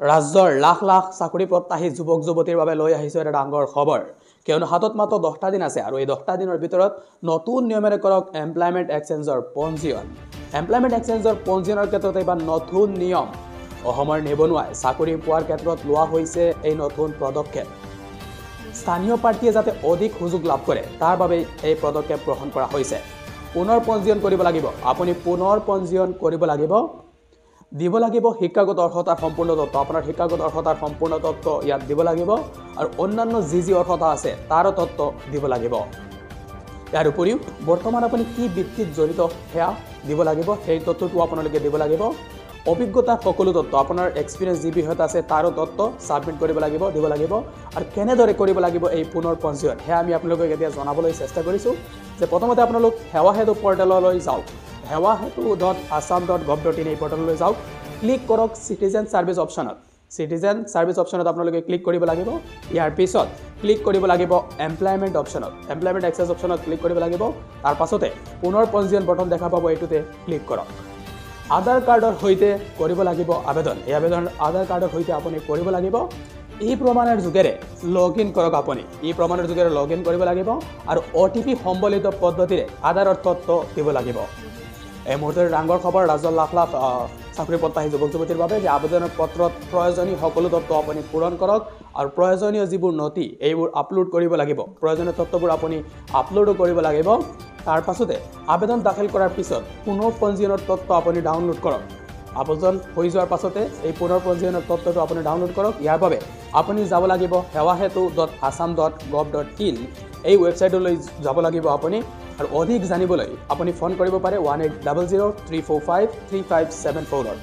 ৰাজ্যৰ লাখ লাখ চাকৰি প্ৰত্যাশী যুৱক যুৱতীৰ বাবে লৈ আহিছো এটা ডাঙৰ খবৰ কিয়নো হাতত মাত্ৰ 10টা দিন আছে আৰু এই 10টা দিনৰ ভিতৰত নতুন নিয়মেৰে কৰক এমপ্লয়মেন্ট এক্সচেঞ্জৰ পঞ্জীয়ন এমপ্লয়মেন্ট এক্সচেঞ্জৰ পঞ্জীয়নৰ ক্ষেত্ৰত এবাৰ নতুন নিয়ম অসমৰ নিবনুৱাই চাকৰি পোৱাৰ ক্ষেত্ৰত লোৱা হৈছে এই নতুন পদক্ষেপ স্থানীয় পাৰ্টিয়ে যাতে অধিক সুযোগ লাভ কৰে তাৰ বাবে এই পদক্ষেপ গ্ৰহণ কৰা হৈছে পুনৰ পঞ্জীয়ন কৰিব লাগিব আপুনি পুনৰ পঞ্জীয়ন কৰিব লাগিব দিব লাগিব শিক্ষাগত অৰ্হতাৰ সম্পূৰ্ণ তথ্য আপোনাৰ শিক্ষাগত অৰ্হতাৰ সম্পূৰ্ণ তথ্য ইয়াত দিব লাগিব আৰু অন্যান্য যি অৰ্হতা আছে তাৰ তথ্য দিব লাগিব ইয়াৰ উপৰিও বৰ্তমান আপুনি কি বৃত্তিত জড়িত হেয়া দিব লাগিব সেই তথ্যটো আপোনালোকে দিব লাগিব অভিজ্ঞতা সকলো তথ্য আপোনাৰ এক্সপেৰিয়েন্স যি বিষয়ত আছে তাৰ তথ্য সাবমিট কৰিব লাগিব দিব লাগিব আৰু কেনেদৰে কৰিব লাগিব এই পুনৰ পঞ্জীয়ন হেয়া আমি আপোনালোকক এতিয়া জনাবলৈ চেষ্টা কৰিছো যে প্ৰথমতে আপোনালোক সেৱা হেতু পৰ্টেললৈ যাওক hewahetu.assam.gov.in এই পৰ্টেললৈ যাওক ক্লিক কৰক সিটিজেন সাৰ্ভিস অপচনত সিটিজেন সাৰ্ভিস অপচনত আপোনালোকে ক্লিক কৰিব লাগিব ইয়াৰ পিছত ক্লিক কৰিব লাগিব এমপ্লয়মেন্ট অপচনত এমপ্লয়মেন্ট এক্সেস অপচনত ক্লিক কৰিব লাগিব তাৰ পাছতে পুনৰ পঞ্জীয়ন বটন দেখা পাব এইটোতে ক্লিক কৰক আধাৰ কাৰ্ডৰ হৈতে কৰিব লাগিব আবেদন এই আবেদন আধাৰ কাৰ্ডৰ হৈতে আপুনি কৰিব লাগিব এই প্ৰমাণৰ যোগেৰে লগইন কৰক আপুনি এই প্ৰমাণৰ যোগেৰে লগইন কৰিব লাগিব আৰু ওটিপি সম্বলিত পদ্ধতিৰে আধাৰৰ তথ্য দিব লাগিব এই মুহূৰ্তৰ ডাঙৰ খবৰ ৰাজ্যৰ লাখ লাখ চাকৰি প্ৰত্যাশী যুৱক যুৱতীৰ বাবে যে আবেদনৰ পত্ৰত প্ৰয়োজনীয় সকলো তথ্য আপুনি পূৰণ কৰক আৰু প্ৰয়োজনীয় যিবোৰ নথি এইবোৰ আপলোড কৰিব লাগিব প্ৰয়োজনীয় তথ্যবোৰ আপুনি আপলোড কৰিব লাগিব তাৰ পাছতে আবেদন দাখিল কৰাৰ পিছত পুনৰ পঞ্জীয়নৰ তথ্য আপুনি ডাউনলোড কৰক আবেদন হৈ যোৱাৰ পাছতে এই পুনৰ পঞ্জীয়নৰ তথ্যটো আপুনি ডাউনলোড কৰক ইয়াৰ বাবে আপুনি যাব লাগিব hewahetu.assam.gov.in এই ৱেবছাইটলৈ যাব লাগিব আপুনি আৰু অধিক জানিবলৈ আপুনি ফোন কৰিব পাৰে 1800 345 3574